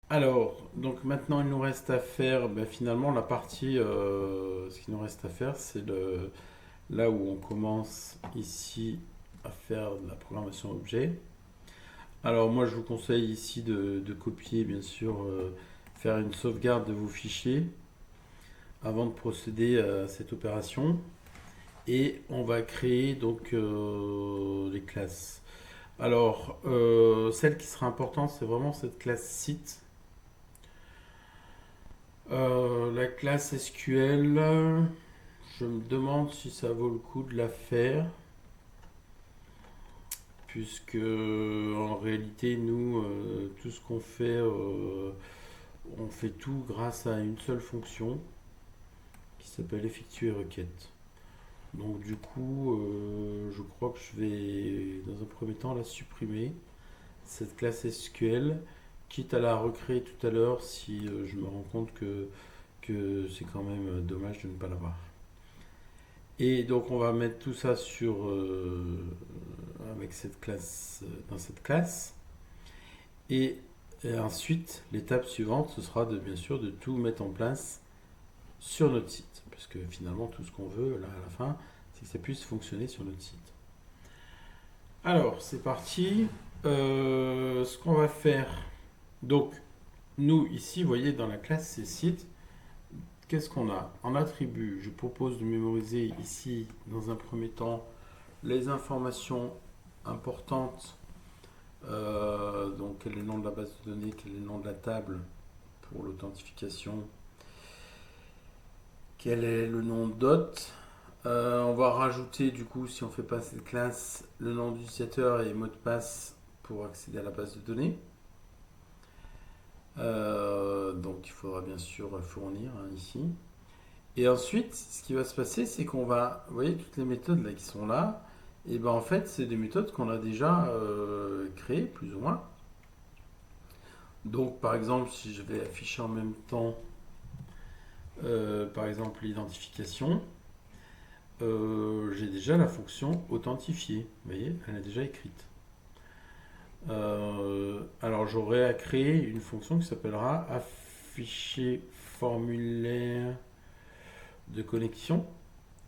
Alors, donc maintenant il nous reste à faire, finalement la partie, ce qu'il nous reste à faire, c'est là où on commence ici à faire de la programmation objet. Alors moi je vous conseille ici de copier bien sûr, faire une sauvegarde de vos fichiers avant de procéder à cette opération. Et on va créer donc les classes. Alors, celle qui sera importante, c'est vraiment cette classe site. La classe SQL, je me demande si ça vaut le coup de la faire, puisque en réalité, nous, tout ce qu'on fait, on fait tout grâce à une seule fonction qui s'appelle effectuer requête. Donc du coup, je crois que je vais dans un premier temps la supprimer, cette classe SQL, quitte à la recréer tout à l'heure si je me rends compte que c'est quand même dommage de ne pas l'avoir. Et donc on va mettre tout ça avec cette classe, dans cette classe. Et, ensuite, l'étape suivante, ce sera bien sûr de tout mettre en place sur notre site. Parce que finalement, tout ce qu'on veut, là, à la fin, c'est que ça puisse fonctionner sur notre site. Alors, c'est parti. Ce qu'on va faire, donc, nous, ici, vous voyez, dans la classe c'est site, qu'est-ce qu'on a en attribut? Je propose de mémoriser ici, dans un premier temps, les informations importantes. Donc, quel est le nom de la base de données, quel est le nom de la table pour l'authentification, quel est le nom d'hôte. On va rajouter, du coup, si on fait pas cette classe, le nom d'utilisateur et mot de passe pour accéder à la base de données. Donc, il faudra bien sûr fournir ici. Et ensuite, ce qui va se passer, c'est qu'on va, vous voyez, toutes les méthodes là qui sont là, et ben en fait, c'est des méthodes qu'on a déjà créées, plus ou moins. Donc, par exemple, si je vais afficher en même temps, par exemple, l'identification, j'ai déjà la fonction authentifier. Vous voyez, elle est déjà écrite. Alors, j'aurai à créer une fonction qui s'appellera afficher formulaire de connexion,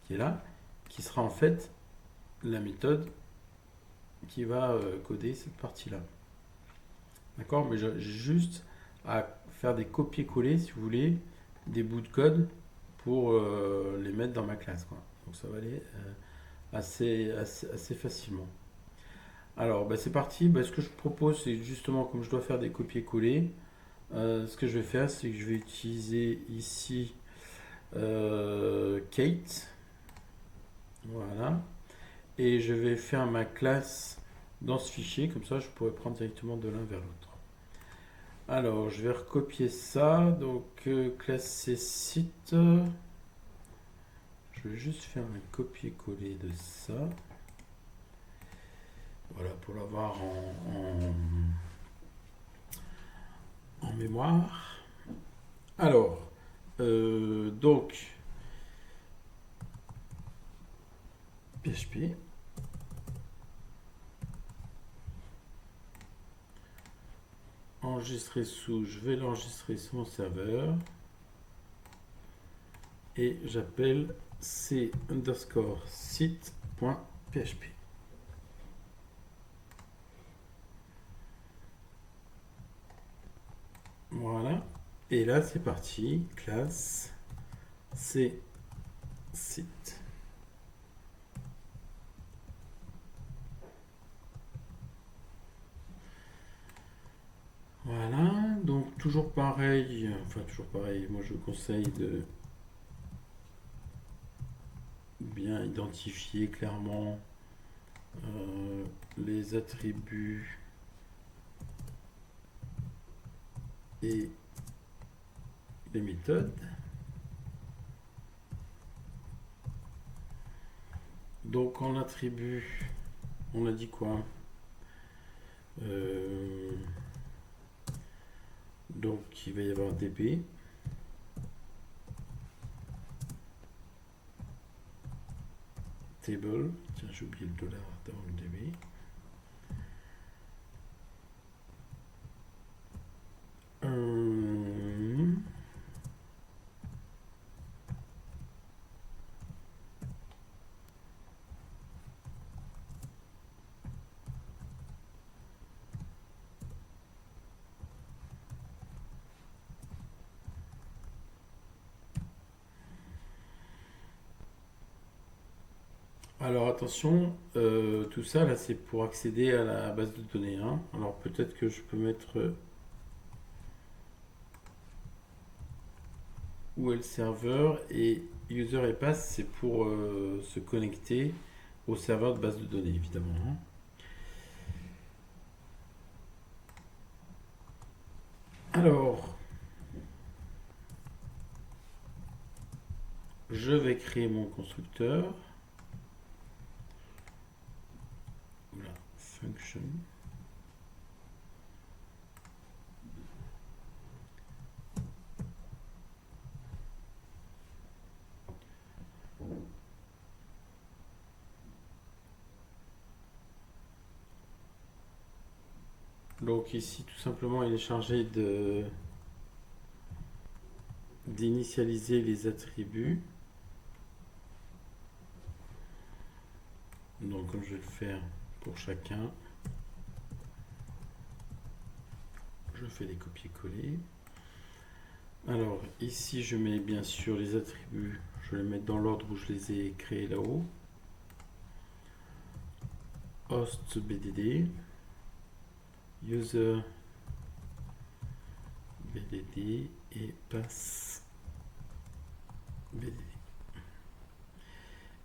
qui est là, qui sera en fait la méthode qui va coder cette partie-là. D'accord? Mais j'ai juste à faire des copier-coller, si vous voulez, des bouts de code pour les mettre dans ma classe, quoi. Donc ça va aller assez facilement. Alors, c'est parti. Ce que je propose, c'est justement, comme je dois faire des copier-coller, ce que je vais faire, c'est que je vais utiliser ici Kate. Voilà. Et je vais faire ma classe dans ce fichier, comme ça je pourrais prendre directement de l'un vers l'autre. Alors, je vais recopier ça. Donc, classe site. Je vais juste faire un copier-coller de ça. Voilà, pour l'avoir en mémoire. Alors, donc, PHP. Enregistrer sous, je vais l'enregistrer sur mon serveur. Et j'appelle c underscore site.php. Voilà. Et là, c'est parti. Classe C site. Voilà. Donc, toujours pareil. Enfin, toujours pareil. Moi, je vous conseille de bien identifier clairement les attributs et les méthodes. Donc, en attribut, on a dit quoi? Euh, Donc il va y avoir db. Table. Tiens, j'ai oublié le dollar dans le db. Alors attention, tout ça là c'est pour accéder à la base de données, hein. Alors peut-être que je peux mettre où est le serveur et user et pass c'est pour se connecter au serveur de base de données évidemment, hein. Alors je vais créer mon constructeur. Voilà, function. Donc ici tout simplement il est chargé de d'initialiser les attributs. Donc comme je vais le faire pour chacun, je fais des copier-coller. Alors ici je mets bien sûr les attributs, je vais les mettre dans l'ordre où je les ai créés là-haut. Host BDD, user BDD et pass BDD.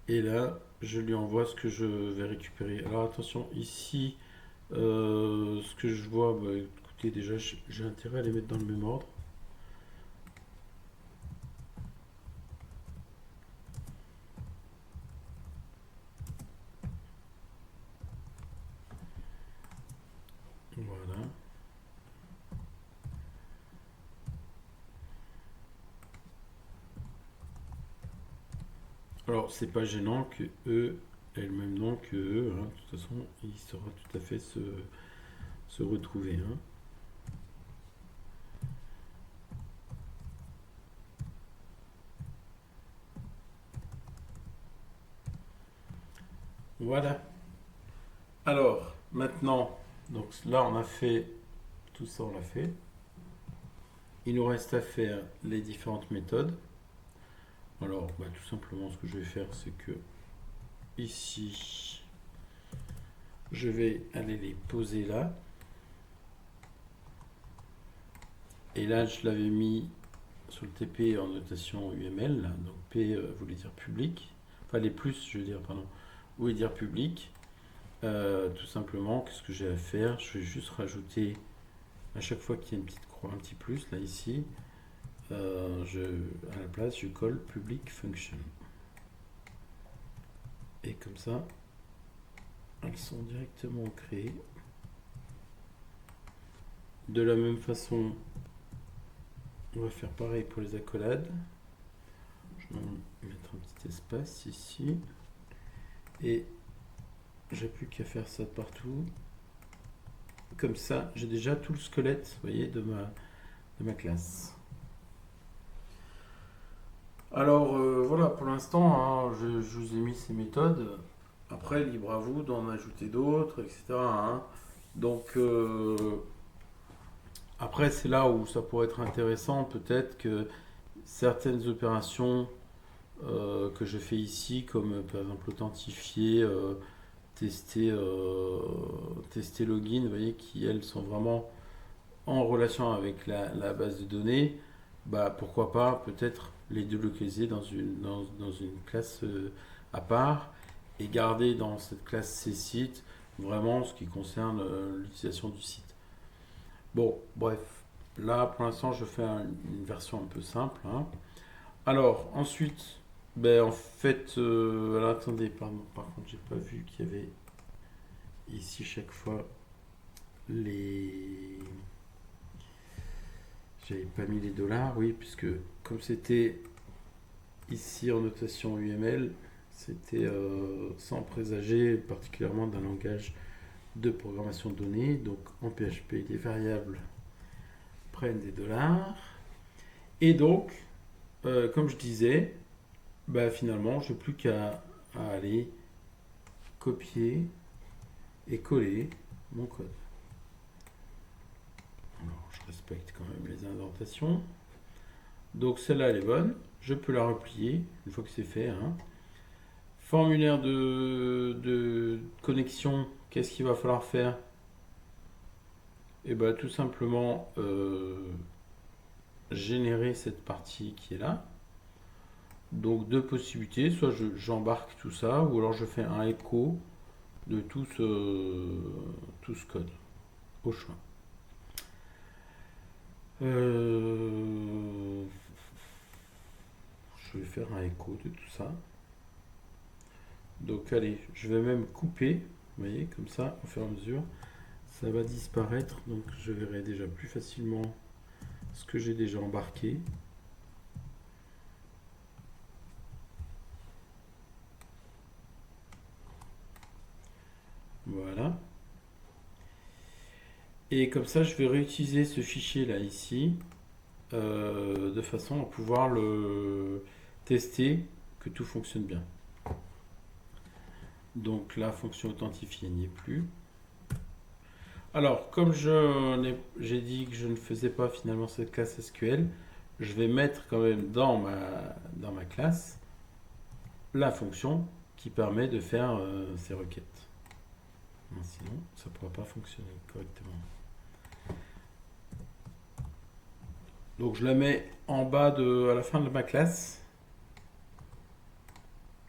Et là je lui envoie ce que je vais récupérer. Alors attention ici, ce que je vois, bah, écoutez déjà j'ai intérêt à les mettre dans le même ordre. Voilà. Alors, c'est pas gênant que E ait le même nom que E, hein. De toute façon, il saura tout à fait se retrouver, hein. Voilà. Alors, maintenant, donc là, on a fait tout ça, on l'a fait. Il nous reste à faire les différentes méthodes. Alors, bah, tout simplement, ce que je vais faire, c'est que ici, je vais aller les poser là. Et là, je l'avais mis sur le TP en notation UML, là. Donc P voulait dire public. Enfin, les plus, je veux dire, pardon, voulait dire public. Tout simplement, qu'est-ce que j'ai à faire? Je vais juste rajouter à chaque fois qu'il y a une petite croix, un petit plus, là ici, à la place, je colle public function. Et comme ça, elles sont directement créées. De la même façon, on va faire pareil pour les accolades. Je vais mettre un petit espace ici. Et j'ai plus qu'à faire ça partout. Comme ça, j'ai déjà tout le squelette, vous voyez, de ma classe. Alors voilà, pour l'instant, hein, je vous ai mis ces méthodes. Après, libre à vous d'en ajouter d'autres, etc., hein. Donc après, c'est là où ça pourrait être intéressant, peut-être que certaines opérations que je fais ici, comme par exemple authentifier, tester login, vous voyez, qui elles sont vraiment en relation avec la base de données, bah pourquoi pas peut-être les délocaliser dans une classe à part et garder dans cette classe C-site vraiment ce qui concerne l'utilisation du site. Bon, bref, là pour l'instant je fais une version un peu simple, hein. Alors ensuite, ben en fait, alors attendez, pardon, par contre j'ai pas vu qu'il y avait ici chaque fois les j'avais pas mis les dollars, oui, puisque comme c'était ici en notation UML, c'était sans présager particulièrement d'un langage de programmation de données. Donc en PHP, les variables prennent des dollars. Et donc, comme je disais, bah, finalement, je n'ai plus qu'à aller copier et coller mon code. Alors, je respecte quand même les indentations. Donc celle-là, elle est bonne. Je peux la replier une fois que c'est fait, hein. Formulaire de connexion, qu'est-ce qu'il va falloir faire? Et bien tout simplement générer cette partie qui est là. Donc deux possibilités, soit j'embarque tout ça, ou alors je fais un écho de tout ce code, au choix. Je vais faire un écho de tout ça. Donc allez, je vais même couper, vous voyez, comme ça, au fur et à mesure, ça va disparaître, donc je verrai déjà plus facilement ce que j'ai déjà embarqué. Voilà. Et comme ça, je vais réutiliser ce fichier là ici, de façon à pouvoir le tester que tout fonctionne bien. Donc la fonction authentifiée n'y est plus. Alors, comme j'ai dit que je ne faisais pas finalement cette classe SQL, je vais mettre quand même dans ma classe la fonction qui permet de faire ces requêtes. Sinon, ça ne pourra pas fonctionner correctement. Donc je la mets en bas à la fin de ma classe.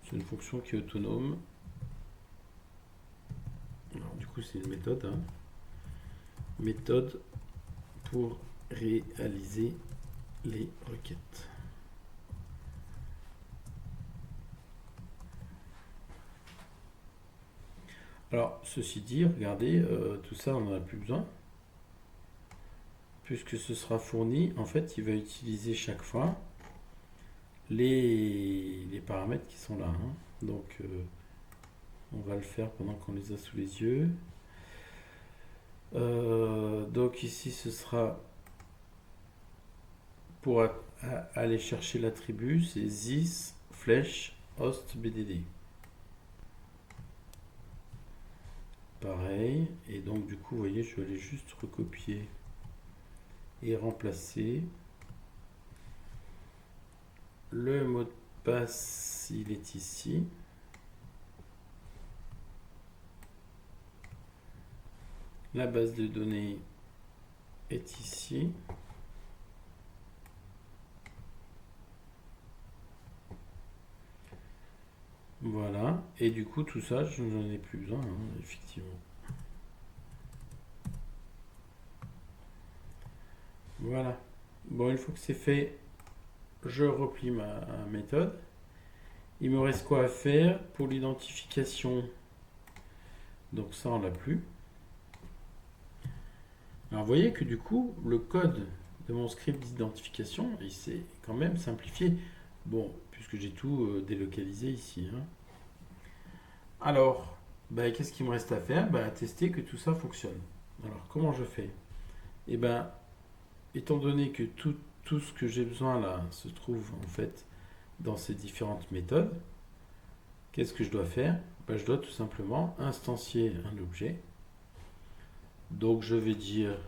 C'est une fonction qui est autonome. Alors, du coup, c'est une méthode. Méthode pour réaliser les requêtes. Alors, ceci dit, regardez, tout ça, on n'en a plus besoin. Puisque ce sera fourni, en fait, il va utiliser chaque fois les paramètres qui sont là. Donc, on va le faire pendant qu'on les a sous les yeux. Donc ici, ce sera pour aller chercher l'attribut, c'est this flèche host bdd. Pareil, et donc du coup, vous voyez, je vais aller juste recopier et remplacer. Le mot de passe, il est ici. La base de données est ici. Voilà, et du coup tout ça je n'en ai plus besoin, effectivement. Voilà, bon, une fois que c'est fait, je replie ma méthode. Il me reste quoi à faire pour l'identification? Donc ça on l'a plus. Alors vous voyez que du coup le code de mon script d'identification il s'est quand même simplifié. Bon, puisque j'ai tout délocalisé ici. Alors, qu'est-ce qu'il me reste à faire? Tester que tout ça fonctionne. Alors, comment je fais? Eh bien, étant donné que tout ce que j'ai besoin là se trouve en fait dans ces différentes méthodes, qu'est-ce que je dois faire? Je dois tout simplement instancier un objet. Donc, je vais dire,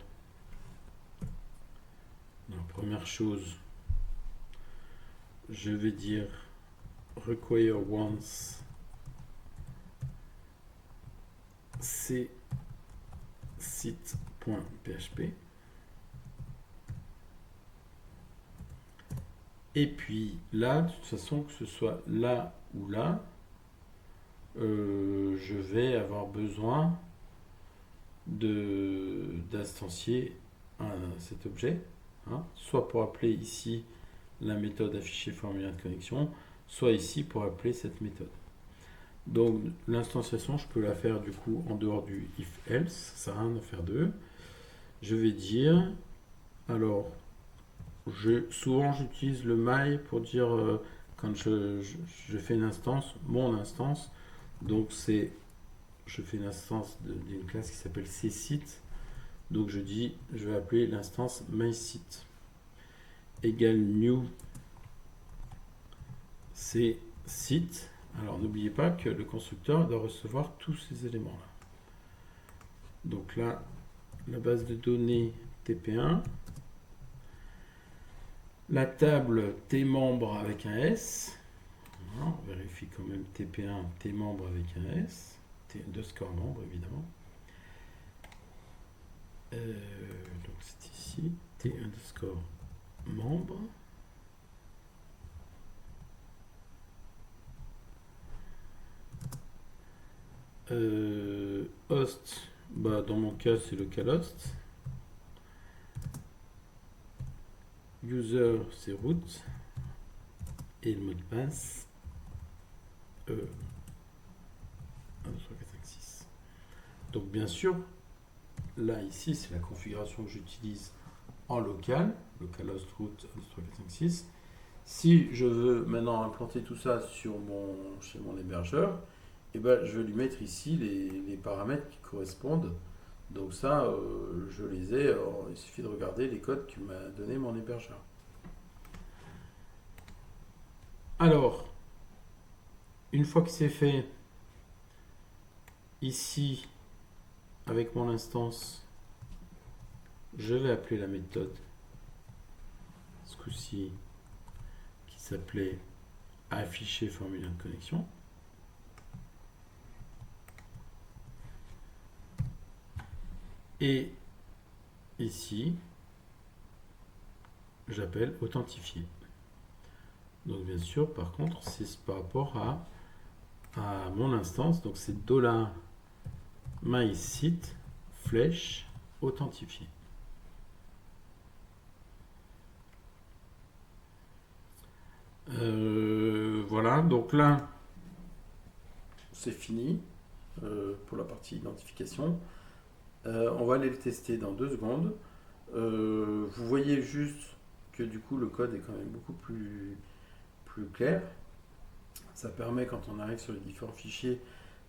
la première chose, je vais dire require once c site.php. Et puis là, de toute façon, que ce soit là ou là, je vais avoir besoin d'instancier cet objet, soit pour appeler ici la méthode afficher formulaire de connexion, soit ici pour appeler cette méthode. Donc l'instanciation, je peux la faire du coup en dehors du if else, ça sert à rien d'en faire deux. Je vais dire, alors, souvent j'utilise le my pour dire quand je fais une instance, mon instance, donc je fais une instance d'une classe qui s'appelle csite, donc je vais appeler l'instance mySite égale new csite. Alors n'oubliez pas que le constructeur doit recevoir tous ces éléments là. Donc là, la base de données TP1, la table T membres avec un S, Voilà, on vérifie quand même TP1, T membre avec un S, T underscore membre évidemment. Donc c'est ici, T underscore membre. Host, bah, dans mon cas c'est localhost. User c'est root. Et le mot de passe 1, 2, 3, 4, 5, 6. Donc bien sûr, là ici c'est la configuration que j'utilise en local, localhost root 1, 2, 3, 4, 5, 6. Si je veux maintenant implanter tout ça chez mon hébergeur, et ben, je vais lui mettre ici les paramètres qui correspondent. Donc ça, je les ai, il suffit de regarder les codes que m'a donné mon hébergeur. Alors, une fois que c'est fait, ici, avec mon instance, je vais appeler la méthode, ce coup-ci, qui s'appelait afficher formulaire de connexion. Et ici, j'appelle authentifier. Donc bien sûr, par contre, c'est par rapport à mon instance. Donc c'est $mysite flèche authentifié. Voilà, donc là, c'est fini pour la partie identification. On va aller le tester dans 2 secondes. Vous voyez juste que du coup le code est quand même beaucoup plus clair. Ça permet quand on arrive sur les différents fichiers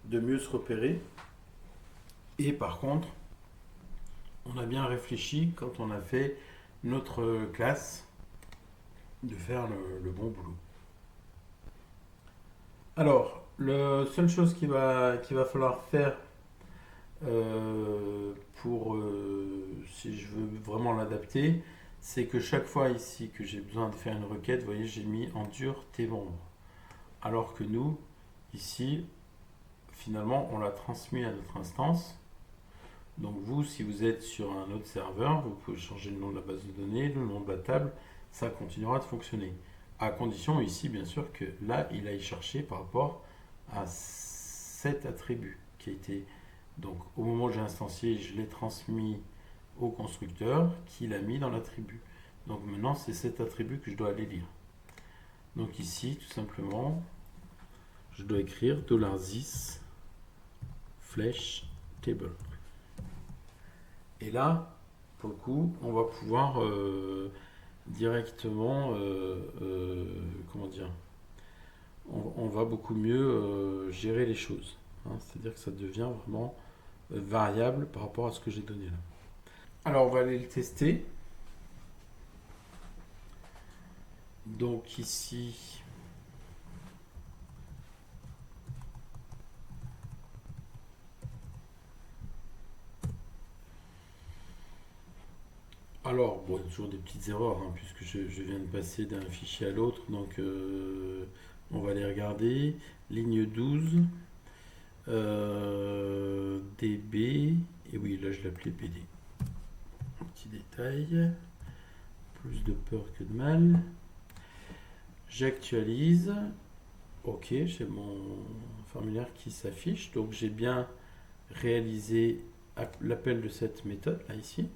de mieux se repérer. Et par contre, on a bien réfléchi quand on a fait notre classe de faire le bon boulot. Alors, la seule chose qu'il va falloir faire si je veux vraiment l'adapter, c'est que chaque fois ici que j'ai besoin de faire une requête, vous voyez, j'ai mis en dur T membre. Alors que nous, ici, finalement, on l'a transmis à notre instance. Donc vous, si vous êtes sur un autre serveur, vous pouvez changer le nom de la base de données, le nom de la table, ça continuera de fonctionner. À condition ici, bien sûr, que là, il aille chercher par rapport à cet attribut qui a été... Donc au moment où j'ai instancié, je l'ai transmis au constructeur qui l'a mis dans l'attribut. Donc maintenant, c'est cet attribut que je dois aller lire. Donc ici, tout simplement, je dois écrire $this flèche table. Et là, pour le coup, on va pouvoir directement, comment dire, on va beaucoup mieux gérer les choses. Hein. C'est-à-dire que ça devient vraiment variable par rapport à ce que j'ai donné là. Alors, on va aller le tester. Donc ici, alors, bon, il y a toujours des petites erreurs, hein, puisque je viens de passer d'un fichier à l'autre, donc on va les regarder. Ligne 12, DB, et oui, là je l'appelais PD. Un petit détail, plus de peur que de mal. J'actualise, ok, j'ai mon formulaire qui s'affiche, donc j'ai bien réalisé l'appel de cette méthode, là, ici.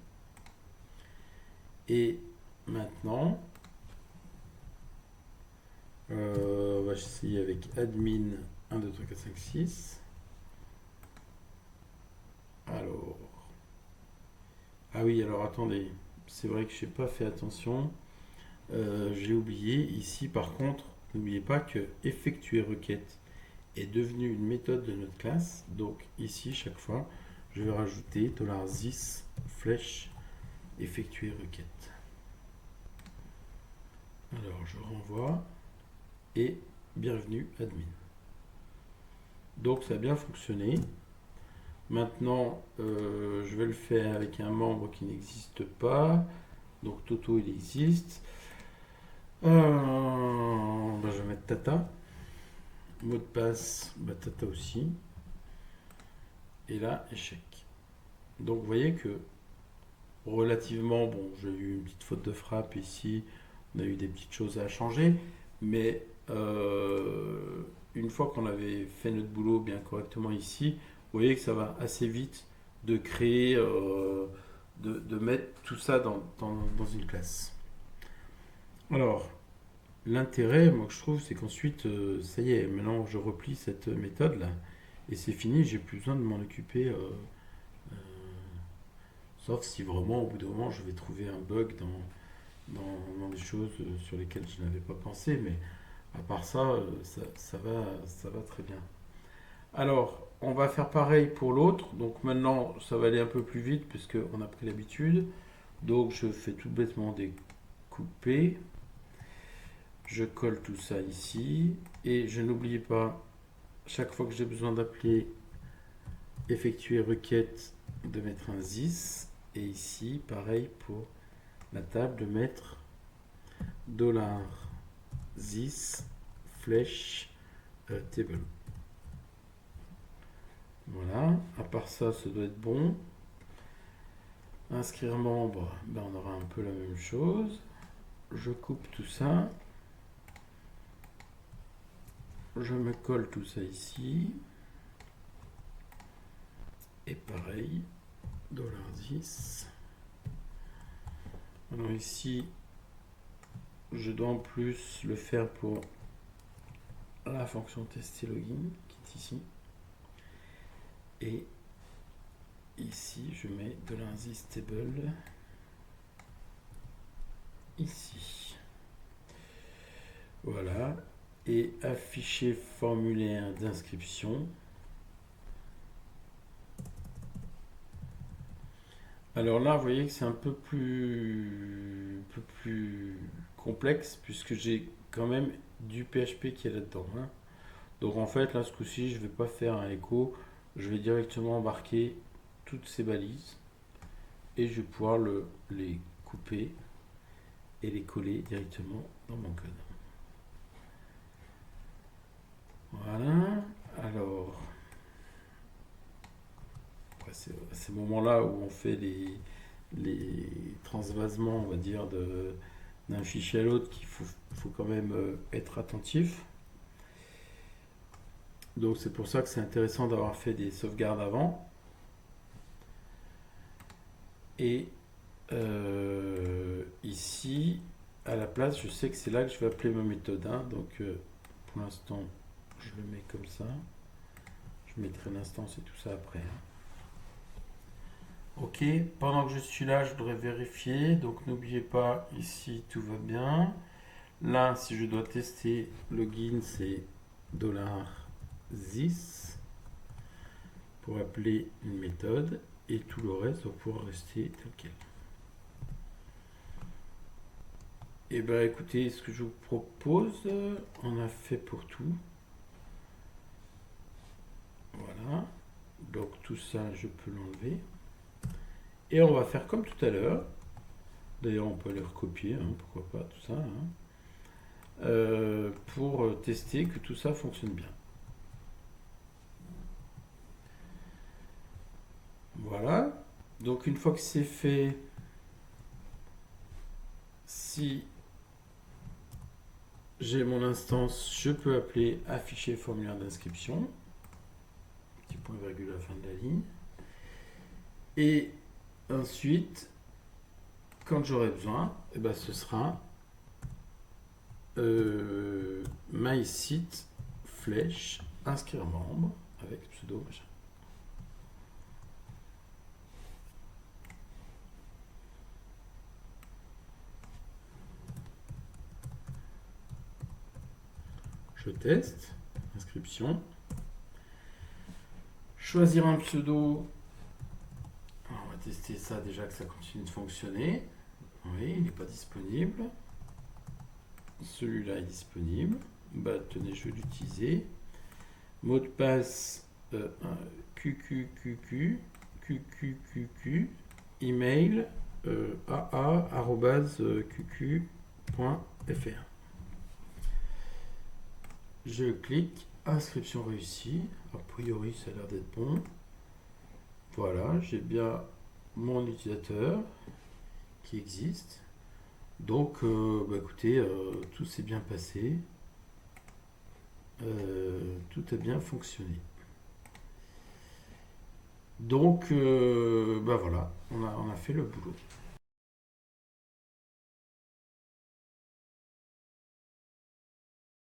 Et maintenant, on va essayer avec admin 1, 2, 3, 4, 5, 6. Alors, ah oui, alors attendez, c'est vrai que je n'ai pas fait attention. J'ai oublié ici, par contre, n'oubliez pas que effectuer requête est devenu une méthode de notre classe. Donc ici, chaque fois, je vais rajouter $this flèche effectuer requête. Alors, je renvoie et bienvenue admin. Donc, ça a bien fonctionné. Maintenant, je vais le faire avec un membre qui n'existe pas. Donc, Toto, il existe. Je vais mettre Tata. Mot de passe, batata aussi. Et là, échec. Donc vous voyez que relativement, bon, j'ai eu une petite faute de frappe ici, on a eu des petites choses à changer, mais une fois qu'on avait fait notre boulot bien correctement ici, vous voyez que ça va assez vite de créer, de mettre tout ça dans une classe. Alors, l'intérêt, moi que je trouve, c'est qu'ensuite, ça y est, maintenant je replie cette méthode là, et c'est fini, j'ai plus besoin de m'en occuper. Euh, Sauf si vraiment, au bout d'un moment, je vais trouver un bug dans des choses sur lesquelles je n'avais pas pensé, mais à part ça, ça va très bien. Alors, on va faire pareil pour l'autre. Donc maintenant, ça va aller un peu plus vite puisqu'on a pris l'habitude. Donc je fais tout bêtement des coupés. Je colle tout ça ici. Et je n'oublie pas, chaque fois que j'ai besoin d'appeler effectuer requête, de mettre un this. Et ici, pareil pour la table, de mettre $this flèche table. Voilà, à part ça, ça doit être bon. Inscrire membre, ben on aura un peu la même chose. Je coupe tout ça. Je me colle tout ça ici. Et pareil, $10. Alors ici, je dois en plus le faire pour la fonction tester login qui est ici. Et ici, je mets $this table ici. Voilà. Et afficher formulaire d'inscription. Alors là, vous voyez que c'est un peu plus complexe puisque j'ai quand même du PHP qui est là-dedans, hein. Donc en fait, là, ce coup-ci, je ne vais pas faire un écho. Je vais directement embarquer toutes ces balises et je vais pouvoir les couper et les coller directement dans mon code. Voilà. Alors, c'est à ces moments-là où on fait les transvasements, on va dire, d'un fichier à l'autre qu'il faut quand même être attentif. Donc c'est pour ça que c'est intéressant d'avoir fait des sauvegardes avant. Et ici, à la place, je sais que c'est là que je vais appeler ma méthode 1. Donc pour l'instant, je le mets comme ça. Je mettrai l'instance et tout ça après, hein. Ok, pendant que je suis là, je voudrais vérifier. Donc n'oubliez pas, ici tout va bien. Là, si je dois tester login, c'est $this pour appeler une méthode et tout le reste va pouvoir rester tel quel. Et bien écoutez, ce que je vous propose, on a fait pour tout. Voilà. Donc tout ça, je peux l'enlever. Et on va faire comme tout à l'heure. D'ailleurs, on peut les recopier, hein, pourquoi pas, tout ça, hein, pour tester que tout ça fonctionne bien. Voilà. Donc une fois que c'est fait, si j'ai mon instance, je peux appeler afficher formulaire d'inscription. Petit point virgule à la fin de la ligne. Et ensuite, quand j'aurai besoin, eh ben, ce sera my site flèche inscrire membre avec pseudo machin. Je teste, inscription, choisir un pseudo. Alors, on va tester ça déjà que ça continue de fonctionner. Oui, il n'est pas disponible. Celui-là est disponible. Bah, tenez, je vais l'utiliser. Mot de passe QQQQ, email aa@qq.fr. Je clique inscription réussie. A priori, ça a l'air d'être bon. Voilà, j'ai bien mon utilisateur qui existe. Donc, écoutez, tout s'est bien passé. Tout a bien fonctionné. Donc, voilà, on a fait le boulot.